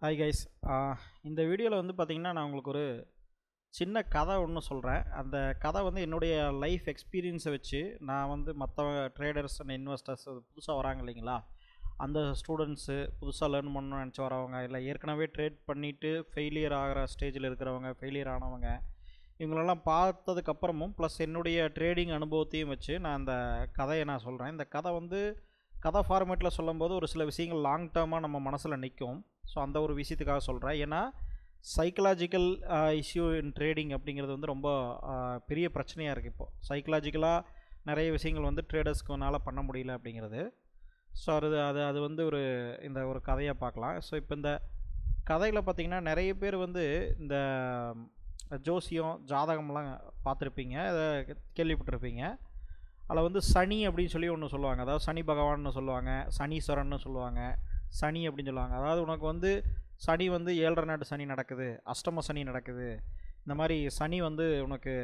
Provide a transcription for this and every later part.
Hi guys. இந்த வீடியோவில் வந்து பார்த்திங்கன்னா நான் உங்களுக்கு ஒரு சின்ன கதை ஒன்று சொல்கிறேன். அந்த கதை வந்து என்னுடைய லைஃப் எக்ஸ்பீரியன்ஸை வச்சு நான் வந்து மற்ற ட்ரேடர்ஸ் அண்ட் இன்வெஸ்டர்ஸ் புதுசாக வராங்க இல்லைங்களா, அந்த ஸ்டூடெண்ட்ஸு புதுசாக லேர்ன் பண்ணணும்னு நினச்சி வரவங்க, இல்லை ஏற்கனவே ட்ரேட் பண்ணிவிட்டு ஃபெயிலியர் ஆகிற ஸ்டேஜில் இருக்கிறவங்க, ஃபெயிலியர் ஆனவங்க, இவங்களெல்லாம் பார்த்ததுக்கப்புறமும் ப்ளஸ் என்னுடைய ட்ரேடிங் அனுபவத்தையும் வச்சு நான் அந்த கதையை நான் சொல்கிறேன். இந்த கதை வந்து கதை ஃபார்மேட்டில் சொல்லும்போது ஒரு சில விஷயங்கள் லாங் டேர்மாக நம்ம மனசில் நிற்கும். ஸோ அந்த ஒரு விஷயத்துக்காக சொல்கிறேன். ஏன்னா சைக்கலாஜிக்கல் இஷ்யூ இன் ட்ரேடிங் அப்படிங்கிறது வந்து ரொம்ப பெரிய பிரச்சனையாக இருக்குது. இப்போது சைக்கலாஜிக்கலாக நிறைய விஷயங்கள் வந்து ட்ரேடர்ஸ்க்குனால பண்ண முடியல அப்படிங்கிறது. ஸோ அது வந்து இந்த ஒரு கதையாக பார்க்கலாம். ஸோ இப்போ இந்த கதையில் பார்த்திங்கன்னா நிறைய பேர் வந்து இந்த ஜோசியம் ஜாதகம்லாம் பார்த்துருப்பீங்க, அதை கேள்விப்பட்டிருப்பீங்க. அதில் வந்து சனி அப்படின்னு சொல்லி ஒன்று சொல்லுவாங்க. அதாவது சனி பகவான்னு சொல்லுவாங்க, சனீஸ்வரன்னு சொல்லுவாங்க, சனி அப்படின்னு சொல்லுவாங்க. அதாவது உனக்கு வந்து சனி வந்து 7.5 நாட்டு சனி நடக்குது, அஷ்டம சனி நடக்குது, இந்த மாதிரி சனி வந்து உனக்கு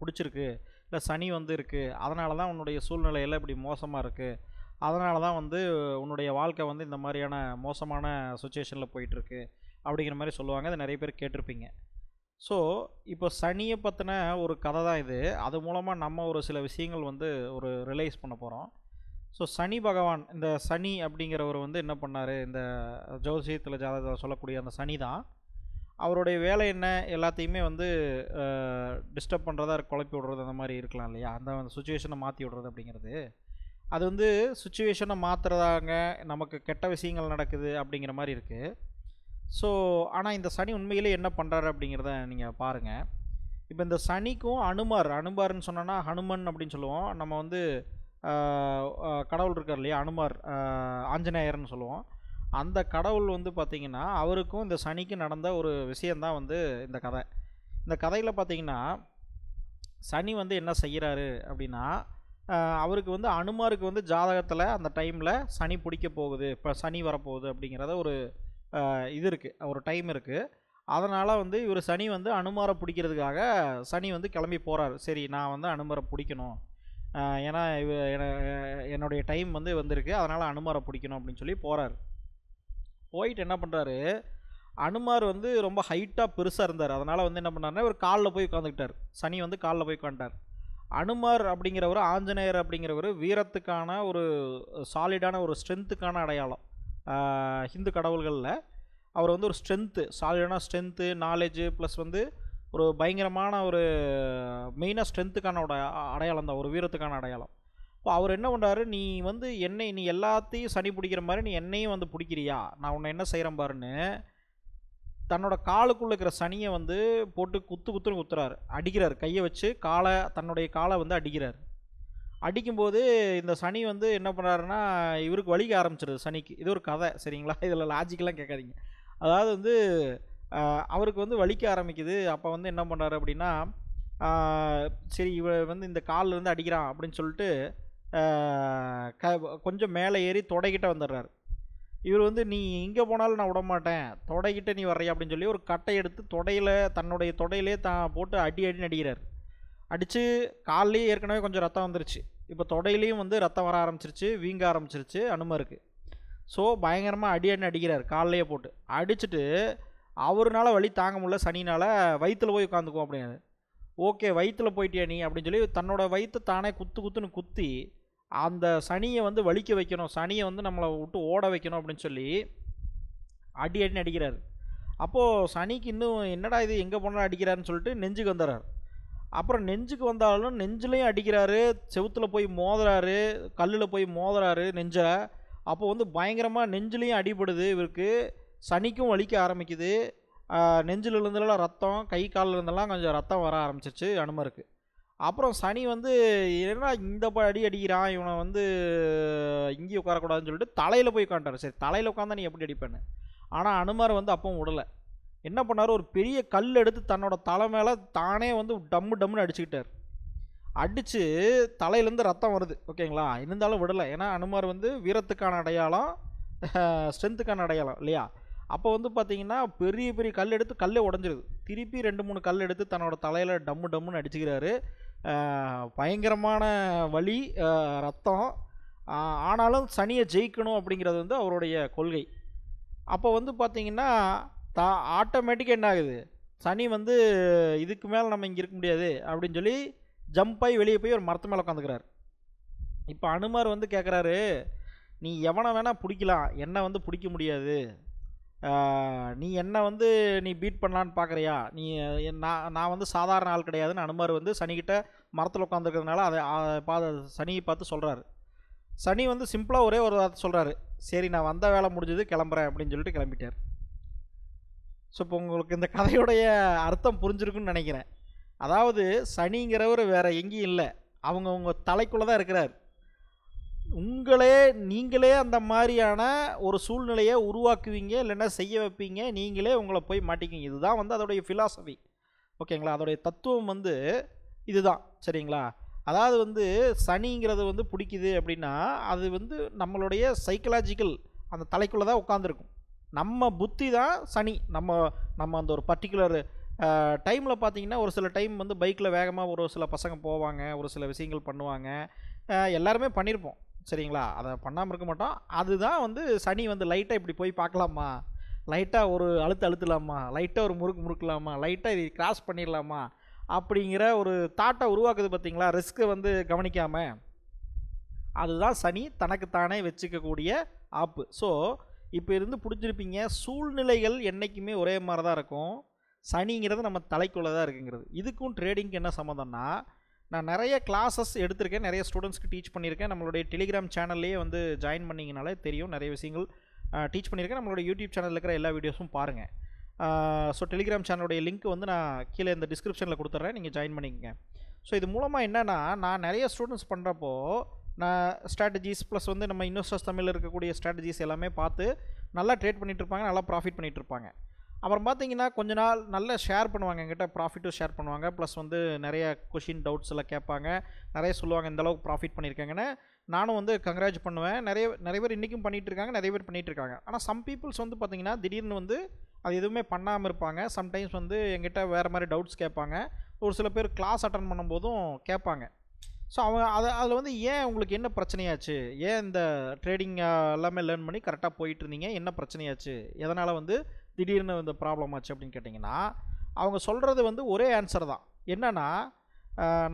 பிடிச்சிருக்கு, இல்லை சனி வந்து இருக்குது, அதனால தான் உன்னுடைய சூழ்நிலையில் இப்படி மோசமாக இருக்குது, அதனால தான் வந்து உன்னுடைய வாழ்க்கை வந்து இந்த மாதிரியான மோசமான சுச்சுவேஷனில் போயிட்டுருக்கு அப்படிங்கிற மாதிரி சொல்லுவாங்க. அதை நிறைய பேர் கேட்டிருப்பீங்க. ஸோ இப்போ சனியை பற்றின ஒரு கதை தான் இது. அது மூலமாக நம்ம ஒரு சில விஷயங்கள் வந்து ரிலைஸ் பண்ண போகிறோம். ஸோ சனி பகவான், இந்த சனி அப்படிங்கிறவர் வந்து என்ன பண்ணார், இந்த ஜோசியத்தில் ஜாதகத்தில் சொல்லக்கூடிய அந்த சனி தான் அவருடைய வேலை என்ன, எல்லாத்தையுமே வந்து டிஸ்டர்ப் பண்ணுறதா, குழப்பி விடுறது, அந்த மாதிரி இருக்கலாம் இல்லையா, அந்த சுச்சுவேஷனை மாற்றி விடுறது அப்படிங்கிறது. அது வந்து சுச்சுவேஷனை மாற்றுறதாங்க, நமக்கு கெட்ட விஷயங்கள் நடக்குது அப்படிங்கிற மாதிரி இருக்குது. ஸோ ஆனால் இந்த சனி உண்மையிலே என்ன பண்ணுறாரு அப்படிங்கிறத நீங்கள் பாருங்கள். இப்போ இந்த சனிக்கும் அனுமார்னு சொன்னோன்னா ஹனுமன் அப்படின்னு சொல்லுவோம். நம்ம வந்து கடவுள் இருக்கார் இல்லையா, அனுமார், ஆஞ்சநேயர்னு சொல்லுவோம். அந்த கடவுள் வந்து பார்த்திங்கன்னா அவருக்கும் இந்த சனிக்கும் நடந்த ஒரு விஷயந்தான் வந்து இந்த கதை. இந்த கதையில் பார்த்திங்கன்னா சனி வந்து என்ன செய்கிறாரு அப்படின்னா, அவருக்கு வந்து அனுமாருக்கு வந்து ஜாதகத்தில் அந்த டைமில் சனி பிடிக்க போகுது, இப்போ சனி வரப்போகுது அப்படிங்கிறத ஒரு இது இருக்குது, ஒரு டைம் இருக்குது. அதனால் வந்து இவர் சனி வந்து அனுமாரை பிடிக்கிறதுக்காக சனி வந்து கிளம்பி போகிறார். சரி, நான் வந்து அனுமாரை பிடிக்கணும், ஏன்னா என்னுடைய டைம் வந்து வந்திருக்கு, அதனால் அனுமாரை பிடிக்கணும் அப்படின்னு சொல்லி போகிறார். போயிட்டு என்ன பண்ணுறாரு, அனுமார் வந்து ரொம்ப ஹைட்டாக பெருசாக இருந்தார். அதனால் வந்து என்ன பண்ணாருன்னா இவர் காலில் போய் உட்காந்துக்கிட்டார். சனி வந்து காலில் போய் உட்காந்துட்டார். அனுமார் அப்படிங்கிறவர், ஆஞ்சநேயர் அப்படிங்கிறவர் வீரத்துக்கான ஒரு சாலிடான ஒரு ஸ்ட்ரென்த்துக்கான அடையாளம். ஹிந்து கடவுள்களில் அவர் வந்து ஒரு ஸ்ட்ரென்த்து, சாலிடான ஸ்ட்ரென்த்து, நாலேஜு ப்ளஸ் வந்து ஒரு பயங்கரமான ஒரு மெயினாக ஸ்ட்ரென்த்துக்கான அடையாளம் தான், ஒரு வீரத்துக்கான அடையாளம். இப்போ அவர் என்ன பண்ணுறாரு, நீ வந்து நீ எல்லாத்தையும் சனி பிடிக்கிற மாதிரி நீ என்னையும் வந்து பிடிக்கிறியா, நான் உன்னை என்ன செய்கிறேன் பாருன்னு தன்னோட காலுக்குள்ளே இருக்கிற சனியை வந்து போட்டு குத்துன்னு குத்துறாரு, அடிக்கிறார். கையை வச்சு தன்னுடைய காலை வந்து அடிக்கிறார். அடிக்கும்போது இந்த சனி வந்து என்ன பண்ணுறாருன்னா இவருக்கு வலிக்க ஆரம்பிச்சிருது சனிக்கு. இது ஒரு கதை, சரிங்களா, இதில் லாஜிக்கெலாம் கேட்காதீங்க. அதாவது வந்து அவருக்கு வந்து வலிக்க ஆரம்பிக்குது. அப்போ வந்து என்ன பண்ணுறாரு அப்படின்னா, சரி இவர் வந்து இந்த காலில் வந்து அடிக்கிறான் அப்படின்னு சொல்லிட்டு கொஞ்சம் மேலே ஏறி தொடைக்கிட்ட வந்துடுறாரு. இவர் வந்து நீ இங்கே போனாலும் நான் விடமாட்டேன், தொடைக்கிட்ட நீ வர்றியா அப்படின்னு சொல்லி ஒரு கட்டை எடுத்து தன்னுடைய தொடையிலே போட்டு அடின்னு அடிக்கிறார். அடித்து கால்லேயே ஏற்கனவே கொஞ்சம் ரத்தம் வந்துருச்சு, இப்போ தொடையிலையும் வந்து ரத்தம் வர ஆரம்பிச்சிருச்சு, வீங்க ஆரம்பிச்சிருச்சு அனுமாருக்கு. ஸோ பயங்கரமாக அடின்னு அடிக்கிறார், கால்லையே போட்டு அடிச்சுட்டு அவருனால வலி தாங்க முடியல, சனினால் வயிற்றில் போய் உட்காந்துக்குவோம் அப்படின்னு. ஓகே, வயிற்றில் போயிட்டியா நீ அப்படின்னு சொல்லி தன்னோட வயிற்று தானே குத்துன்னு குத்தி அந்த சனியை வந்து வலிக்க வைக்கணும், சனியை வந்து நம்மளை விட்டு ஓட வைக்கணும் அப்படின்னு சொல்லி அடின்னு அடிக்கிறார். அப்போது சனிக்கு இன்னும் என்னடா இது எங்கே போனாலும் அடிக்கிறாருன்னு சொல்லிட்டு நெஞ்சுக்கு வந்துடுறார். அப்புறம் நெஞ்சுக்கு வந்தாலும் நெஞ்சிலையும் அடிக்கிறாரு, செவுத்தில் போய் மோதுறாரு, கல்லில் போய் மோதுறாரு நெஞ்சை. அப்போ வந்து பயங்கரமாக நெஞ்சிலையும் அடிபடுது இவருக்கு, சனிக்கும் வலிக்க ஆரம்பிக்குது. நெஞ்சில் இருந்தெல்லாம் ரத்தம், கை காலில் இருந்தெல்லாம் கொஞ்சம் ரத்தம் வர ஆரம்பிச்சிச்சு அனுமாருக்கு. அப்புறம் சனி வந்து என்ன இந்த அடிக்கிறான், இவனை வந்து இங்கேயும் உட்காரக்கூடாதுன்னு சொல்லிட்டு தலையில் போய் உட்காந்துட்டார். சரி, தலையில் உட்காந்தா நீ எப்படி அடிப்பேன்னு. ஆனால் அனுமார் வந்து அப்பவும் விடலை. என்ன பண்ணார், ஒரு பெரிய கல் எடுத்து தன்னோட தலை மேலே தானே வந்து டம்முன்னு அடிச்சுக்கிட்டார். அடித்து தலையிலேருந்து ரத்தம் வருது, ஓகேங்களா, இருந்தாலும் விடலை. ஏன்னா அனுமார் வந்து வீரத்துக்கான அடையாளம், ஸ்ட்ரென்த்துக்கான அடையாளம் இல்லையா. அப்போ வந்து பார்த்திங்கன்னா பெரிய கல் எடுத்து கல்லே உடஞ்சிருது. திருப்பி 2-3 கல் எடுத்து தன்னோட தலையில் டம்முன்னு அடிச்சுக்கிறாரு. பயங்கரமான வலி, ரத்தம். ஆனாலும் சனியை ஜெயிக்கணும் அப்படிங்கிறது வந்து அவருடைய கொள்கை. அப்போ வந்து பார்த்தீங்கன்னா, தா ஆட்டோமேட்டிக்கா என்ன ஆகுது? சனி வந்து இதுக்கு மேல நம்ம இங்க இருக்க முடியாது அப்படின்னு சொல்லி ஜம்ப் ஆயி வெளிய போய் ஒரு மரத்து மேல உட்காந்துக்கிறாரு. இப்ப அனுமார் வந்து கேட்குறாரு, "நீ எவன வேணா புடிக்கலாம். என்ன வந்து புடிக்க முடியாது. ஆ நீ என்ன வந்து நீ பீட் பண்ணலான்னு பார்க்குறியா? நீ நான் வந்து சாதாரண ஆள் கிடையாதுன்னு" அனுமார் வந்து சனிகிட்ட மரத்துல உட்காந்துருக்கிறதுனால அத சனிய பார்த்து சொல்றாரு. சனி வந்து சிம்பிளா ஒரே ஒரு வார்த்தை சொல்றாரு. "சரி நான் வந்த வேலை முடிஞ்சது கிளம்புறேன்" அப்படின்னு சொல்லிட்டு கிளம்பிட்டாரு. ஸோ இப்போ உங்களுக்கு இந்த கதையுடைய அர்த்தம் புரிஞ்சிருக்குன்னு நினைக்கிறேன். அதாவது சனிங்கிறவர் வேற எங்கேயும் இல்ல. உங்க தலைக்குள்ள தான் இருக்கிறார். நீங்களே அந்த மாரியான ஒரு சூழ்நிலைய உருவாக்குவீங்க, இல்லன்னா செய்ய வைப்பீங்க. நீங்களே உங்கள போய் மாட்டிக்குவீங்க. இதுதான் வந்து அதோடைய ஃபிலாசபி. ஓகேங்களா? அதோடைய தத்துவம் வந்து இதுதான். சரிங்களா? அதாவது வந்து சனிங்கிறது வந்து புடிக்குது அப்படின்னா, அது வந்து நம்மளுடைய சைக்காலஜிக்கல் அந்த தலைக்குள்ள தான் உட்கார்ந்திருக்கும். நம்ம புத்தி தான் சனி. நம்ம அந்த ஒரு பர்ட்டிகுலர் டைம்ல பார்த்தீங்கன்னா, ஒரு சில டைம் வந்து பைக்ல வேகமா ஒரு சில பசங்க போவாங்க. ஒரு சில விஷயங்கள் பண்ணுவாங்க. எல்லாருமே பண்ணியிருப்போம். சரிங்களா? அத பண்ணாம இருக்க மாட்டோம். அதுதான் வந்து சனி வந்து லைட்டா இப்படி போய் பார்க்கலாமா? லைட்டா ஒரு அழுத்தலாமா? லைட்டா ஒரு முறுக்கு முறுக்கலாமா? லைட்டா இத கிராஸ் பண்ணிரலாமா? அப்படிங்கிற ஒரு தாட்ட உருவாக்குது பார்த்தீங்களா? ரிஸ்க்க வந்து கவனிக்காம. அதுதான் சனி தனக்கு தானே வச்சுக்கக்கூடிய ஆப்பு. ஸோ, இப்ப இருந்து புரிஞ்சிருப்பீங்க. சூழ்நிலைகள் என்னைக்குமே ஒரே மாரி தான் இருக்கும். சனிங்கிறது நம்ம தலைக்குள்ள தான் இருக்குங்கிறது. இதுக்கும் ட்ரேடிங்க்கு என்ன சம்மந்தம்னா, நான் நெறைய கிளாஸஸ் எடுத்திருக்கேன். நெறைய ஸ்டூடண்ட்ஸ்க்கு டீச் பண்ணியிருக்கேன். நம்மளுடைய டெலிகிராம் சேனல்லேயே வந்து ஜாயின் பண்ணீங்கனாலே தெரியும். நெறைய விஷயங்கள் டீச் பண்ணியிருக்கேன். நம்மளோட யூடியூப் சேனல்ல இருக்கிற எல்லா வீடியோஸும் பாருங்க. ஸோ டெலிகிராம் சேனலுடைய லிங்க் வந்து நான் கீழே இந்த டிஸ்கிரிப்ஷனில் கொடுத்துட்றேன். நீங்கள் ஜாயின் பண்ணிக்கங்க. ஸோ இது மூலமாக என்னென்னா, நான் நிறைய ஸ்டூடெண்ட்ஸ் பண்ணுறப்போ நான் ஸ்ட்ராட்டஜிஸ் ப்ளஸ் வந்து நம்ம இன்வெஸ்டர்ஸ் தமிழில் இருக்கக்கூடிய ஸ்ட்ராட்டஜிஸ் எல்லாமே பார்த்து நல்லா ட்ரேட் பண்ணிகிட்டு இருப்பாங்க, நல்லா ப்ராஃபிட் பண்ணிகிட்டு இருப்பாங்க. அப்புறம் பார்த்தீங்கன்னா கொஞ்ச நாள் நல்லா ஷேர் பண்ணுவாங்க, என்கிட்ட ப்ராஃபிட்டும் ஷேர் பண்ணுவாங்க. ப்ளஸ் வந்து நிறைய கொஷின் டவுட்ஸ் எல்லாம் கேட்பாங்க, நிறைய சொல்லுவாங்க இந்த அளவுக்கு ப்ராஃபிட் பண்ணியிருக்காங்கன்னு. நானும் வந்து கங்க்ராஜ் பண்ணுவேன். நிறைய பேர் இன்றைக்கும் பண்ணிகிட்டு இருக்காங்க, நிறைய பேர் பண்ணிகிட்டு இருக்காங்க. ஆனால் சம் பீப்புள்ஸ் வந்து பார்த்தீங்கன்னா திடீர்னு வந்து அது எதுவுமே பண்ணாமல் இருப்பாங்க. சம்டைம்ஸ் வந்து எங்கிட்ட வேறு மாதிரி டவுட்ஸ் கேட்பாங்க. ஒரு சில பேர் கிளாஸ் அட்டன் பண்ணும்போதும் கேட்பாங்க. ஸோ அவங்க அதில் வந்து ஏன் உங்களுக்கு என்ன பிரச்சனையாச்சு, ஏன் இந்த ட்ரேடிங் எல்லாமே லேர்ன் பண்ணி கரெக்டாக போயிட்டு இருந்தீங்க, என்ன பிரச்சனையாச்சு, எதனால் வந்து திடீர்னு இந்த ப்ராப்ளம் ஆச்சு அப்படின்னு கேட்டிங்கன்னா, அவங்க சொல்கிறது வந்து ஒரே ஆன்சர் தான். என்னென்னா,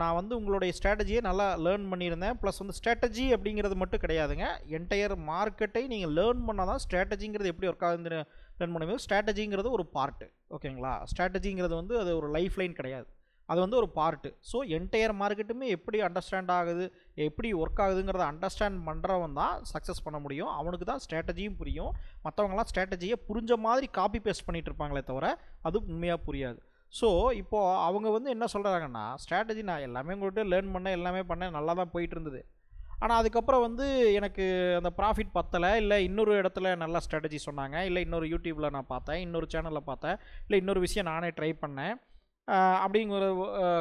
நான் வந்து உங்களுடைய ஸ்ட்ராட்டஜியை நல்லா லேர்ன் பண்ணியிருந்தேன். ப்ளஸ் வந்து ஸ்ட்ராட்டஜி அப்படிங்கிறது மட்டும் கிடையாதுங்க, என்டையர் மார்க்கெட்டை நீங்கள் லேர்ன் பண்ணால் தான் ஸ்ட்ராட்டஜிங்கிறது எப்படி ஒர்க் ஆகுதுன்னு லேர்ன் பண்ணும்போது. ஸ்ட்ராட்டஜிங்கிறது ஒரு பார்ட்டு. ஓகேங்களா? ஸ்ட்ராட்டஜிங்கிறது வந்து அது ஒரு லைஃப் லைன் கிடையாது, அது வந்து ஒரு பார்ட்டு. ஸோ என்டையர் மார்க்கெட்டுமே எப்படி அண்டர்ஸ்டாண்ட் ஆகுது, எப்படி ஒர்க் ஆகுதுங்கிறத அண்டர்ஸ்டாண்ட் பண்ணுறவன் தான் சக்ஸஸ் பண்ண முடியும். அவனுக்கு தான் ஸ்ட்ராட்டஜியும் புரியும். மற்றவங்களாம் ஸ்ட்ராட்டஜியை புரிஞ்ச மாதிரி காப்பி பேஸ்ட் பண்ணிகிட்டு இருப்பாங்களே தவிர அது உண்மையாக புரியாது. ஸோ இப்போது அவங்க வந்து என்ன சொல்கிறாங்கன்னா, ஸ்ட்ராட்டஜி நான் எல்லாமே உங்கள்கிட்ட லேர்ன் பண்ணேன், எல்லாமே பண்ணேன், நல்லா தான் போயிட்டு இருந்தது. ஆனால் அதுக்கப்புறம் வந்து எனக்கு அந்த ப்ராஃபிட் பத்தலை, இல்லை இன்னொரு இடத்துல நல்லா ஸ்ட்ராட்டஜி சொன்னாங்க, இல்லை இன்னொரு யூடியூப்பில் நான் பார்த்தேன், இன்னொரு சேனலில் பார்த்தேன், இல்லை இன்னொரு விஷயம் நானே ட்ரை பண்ணேன் அப்படிங்கிற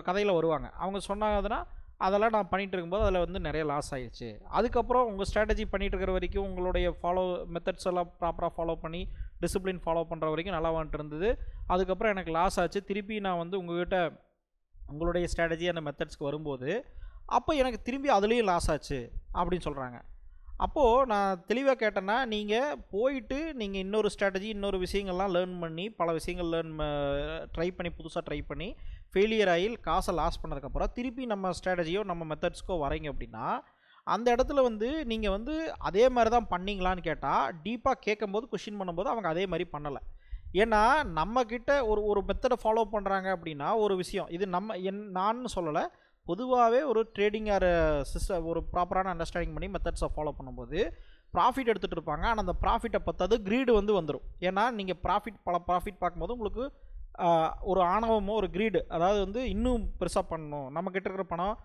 கதையில் வருவாங்க. அவங்க சொன்னாங்கன்னா அதெல்லாம் நான் பண்ணிகிட்டு இருக்கும்போது அதில் வந்து நிறைய லாஸ் ஆகிடுச்சு. அதுக்கப்புறம் உங்கள் ஸ்ட்ராட்டஜி பண்ணிகிட்டு இருக்கிற வரைக்கும் உங்களுடைய மெத்தட்ஸ் எல்லாம் ப்ராப்பராக ஃபாலோ பண்ணி டிசிப்ளின் ஃபாலோ பண்ணுற வரைக்கும் நல்லா வந்துட்டு இருந்தது. அதுக்கப்புறம் எனக்கு லாஸ் ஆச்சு. திருப்பி நான் வந்து உங்கள்கிட்ட உங்களுடைய ஸ்ட்ராட்டஜி அந்த மெத்தட்ஸ்க்கு வரும்போது அப்போ எனக்கு திரும்பி அதுலேயும் லாஸ் ஆச்சு அப்படின்னு சொல்கிறாங்க. அப்போது நான் தெளிவாக கேட்டேன்னா, நீங்கள் போயிட்டு நீங்கள் இன்னொரு ஸ்ட்ராட்டஜி இன்னொரு விஷயங்கள்லாம் லேர்ன் பண்ணி பல விஷயங்கள் ட்ரை பண்ணி புதுசாக ட்ரை பண்ணி ஃபெயிலியர் ஆகி காசை லாஸ் பண்ணதுக்கப்புறம் திருப்பி நம்ம ஸ்ட்ராட்டஜியோ நம்ம மெத்தட்ஸ்க்கோ வரீங்க அப்படின்னா, அந்த இடத்துல வந்து நீங்கள் வந்து அதே மாதிரி தான் பண்ணீங்களான்னு கேட்டால், டீப்பாக கேட்கும்போது கொஷின் பண்ணும்போது அவங்க அதே மாதிரி பண்ணலை. ஏன்னா நம்மக்கிட்ட ஒரு மெத்தடை ஃபாலோ பண்ணுறாங்க அப்படின்னா ஒரு விஷயம் இது நான் சொல்லலை, பொதுவாகவே ஒரு ட்ரேடிங் ஆர் சிஸ்டம் ஒரு ப்ராப்பரான அண்டர்ஸ்டாண்டிங் பண்ணி மெத்தட்ஸை ஃபாலோ பண்ணும்போது ப்ராஃபிட் எடுத்துகிட்டு இருப்பாங்க. ஆனால் அந்த ப்ராஃபிட்டை பற்றாது க்ரீடு வந்து வந்துடும். ஏன்னா நீங்கள் பல ப்ராஃபிட் பார்க்கும்போது உங்களுக்கு ஒரு ஆணவமோ ஒரு க்ரீடு, அதாவது வந்து இன்னும் பெருசாக பண்ணணும், நம்மக்கிட்ட இருக்கிற பணம்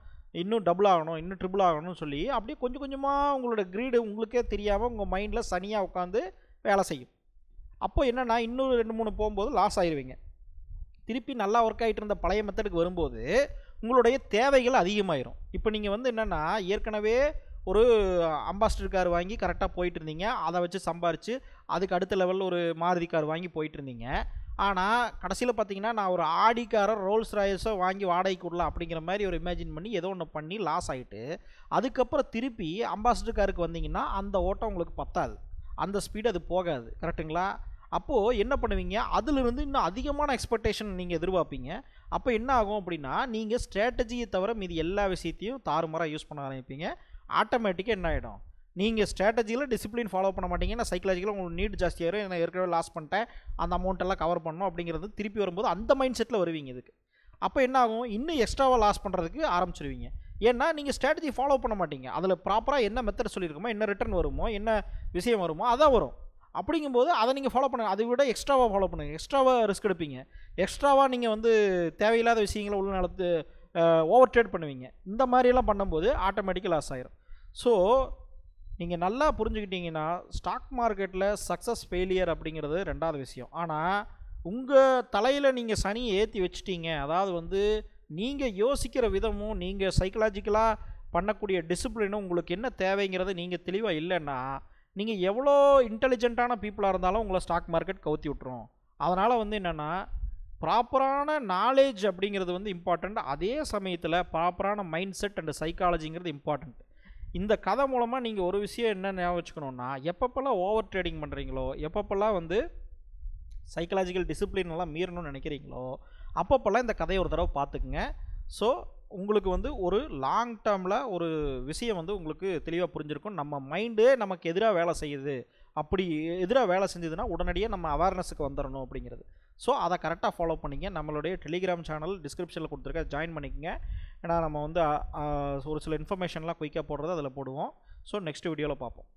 இன்னும் டபுள் ஆகணும், இன்னும் ட்ரிபிள் ஆகணும்னு சொல்லி அப்படியே கொஞ்சம் கொஞ்சமாக உங்களோட க்ரீடு உங்களுக்கே தெரியாமல் உங்கள் மைண்டில் சனியாக உட்காந்து வேலை செய்யும். அப்போ என்னென்னா இன்னும் 2-3 போகும்போது லாஸ் ஆயிடுவீங்க. திருப்பி நல்லா ஒர்க் ஆகிட்டு இருந்த பழைய மெத்தடுக்கு வரும்போது உங்களுடைய தேவைகள் அதிகமாயிரும். இப்போ நீங்கள் வந்து என்னென்னா ஏற்கனவே ஒரு அம்பாஸ்டர் கார் வாங்கி கரெக்டாக போயிட்டு இருந்தீங்க, அதை வச்சு சம்பாரித்து அதுக்கு அடுத்த லெவலில் ஒரு மாருதி கார் வாங்கி போயிட்டு இருந்தீங்க. ஆனால் கடைசியில் பார்த்தீங்கன்னா நான் ஒரு ஆடி காரோ ரோல்ஸ் ராயல்ஸோ வாங்கி வாடகைக்கு விடலாம் அப்படிங்கிற மாதிரி ஒரு இமேஜின் பண்ணி ஏதோ ஒன்று பண்ணி லாஸ் ஆகிட்டு அதுக்கப்புறம் திருப்பி அம்பாஸ்டர் காருக்கு வந்தீங்கன்னா அந்த ஓட்டம் உங்களுக்கு பத்தாது. அந்த ஸ்பீடு அது போகாது. கரெக்ட்டுங்களா? அப்போது என்ன பண்ணுவீங்க, அதிலிருந்து இன்னும் அதிகமான எக்ஸ்பெக்டேஷன் நீங்கள் எதிர்பார்ப்பீங்க. அப்போ என்ன ஆகும் அப்படின்னா, நீங்கள் ஸ்ட்ராட்டஜியை தவிர மீதி எல்லா விஷயத்தையும் தாறுமாறாக யூஸ் பண்ண ஆரம்பிப்பீங்க. ஆட்டோமேட்டிக்காக என்ன ஆகிடும், நீங்கள் ஸ்ட்ராட்டஜியில் டிசிப்ளின் ஃபாலோ பண்ண மாட்டீங்க. நான் சைக்கலாஜிக்கலாக உங்களுக்கு நீட் ஜாஸ்தியாயிரும். நான் ஏற்கனவே லாஸ் பண்ணிட்டேன், அந்த அமௌண்ட்டெல்லாம் கவர் பண்ணணும் அப்படிங்கிறது திருப்பி வரும்போது அந்த மைண்ட் செட்டில் வருவீங்க இதுக்கு. அப்போ என்ன ஆகும், இன்னும் எக்ஸ்ட்ராவாக லாஸ் பண்ணுறதுக்கு ஆரம்பிச்சிருவீங்க. ஏன்னா நீங்கள் ஸ்ட்ராட்டஜி ஃபாலோ பண்ண மாட்டீங்க. அதில் ப்ராப்பராக என்ன மெத்தட் சொல்லியிருக்கோமோ, என்ன ரிட்டர்ன் வருமோ, என்ன விஷயம் வருமோ அதான் வரும். அப்படிங்கும்போது அதை நீங்கள் ஃபாலோ பண்ணுங்கள். அதை விட எக்ஸ்ட்ராவாக ஃபாலோ பண்ணுங்கள். எக்ஸ்ட்ராவாக ரிஸ்க் எடுப்பீங்க. எக்ஸ்ட்ராவாக நீங்கள் வந்து தேவையில்லாத விஷயங்களை உள்ள நடத்து ஓவர் ட்ரேட் பண்ணுவீங்க. இந்த மாதிரியெல்லாம் பண்ணும்போது ஆட்டோமேட்டிக்காக லாஸ் ஆயிரும். ஸோ நீங்கள் நல்லா புரிஞ்சுக்கிட்டீங்கன்னா, ஸ்டாக் மார்க்கெட்டில் சக்ஸஸ் ஃபெயிலியர் அப்படிங்கிறது 2வது விஷயம். ஆனால் உங்கள் தலையில் நீங்கள் சனியை ஏற்றி வச்சிட்டீங்க. அதாவது வந்து நீங்கள் யோசிக்கிற விதமும், நீங்கள் சைக்கலாஜிக்கலாக பண்ணக்கூடிய டிசிப்ளினும் உங்களுக்கு என்ன தேவைங்கிறது நீங்கள் தெளிவாக இல்லைன்னா, நீங்கள் எவ்வளோ இன்டெலிஜென்ட்டான பீப்புளாக இருந்தாலும் உங்களை ஸ்டாக் மார்க்கெட் கவுத்தி விட்டுரும். அதனால் வந்து என்னென்னா, ப்ராப்பரான நாலேஜ் அப்படிங்கிறது வந்து இம்பார்ட்டண்ட். அதே சமயத்தில் ப்ராப்பரான மைண்ட் செட் அண்ட் சைக்காலஜிங்கிறது இம்பார்ட்டண்ட். இந்த கதை மூலமாக நீங்கள் ஒரு விஷயம் என்ன ஞாபகம் வச்சுக்கணுன்னா, எப்பப்பெல்லாம் ஓவர் ட்ரேடிங் பண்ணுறீங்களோ, எப்பப்பெல்லாம் வந்து சைக்கலாஜிக்கல் டிசிப்ளின் எல்லாம் மீறணும்னு நினைக்கிறீங்களோ, அப்பப்பெல்லாம் இந்த கதையை ஒரு தடவை பார்த்துக்குங்க. ஸோ உங்களுக்கு வந்து ஒரு லாங் டேர்மில் ஒரு விஷயம் வந்து உங்களுக்கு தெளிவாக புரிஞ்சிருக்கும். நம்ம மைண்டே நமக்கு எதிராக வேலை செய்யுது, அப்படி எதிராக வேலை செஞ்சதுன்னா உடனடியாக நம்ம அவேர்னஸுக்கு வந்துடணும் அப்படிங்கிறது. ஸோ அதை கரெக்டாக ஃபாலோ பண்ணிங்க. நம்மளுடைய டெலிகிராம் சேனல் டிஸ்கிரிப்ஷனில் கொடுத்துருக்க ஜாயின் பண்ணிக்கங்க. ஏன்னா நம்ம வந்து ஒரு சில இன்ஃபர்மேஷன்லாம் குயிக்காக போடுறது அதில் போடுவோம். ஸோ நெக்ஸ்ட் வீடியோவில் பார்ப்போம்.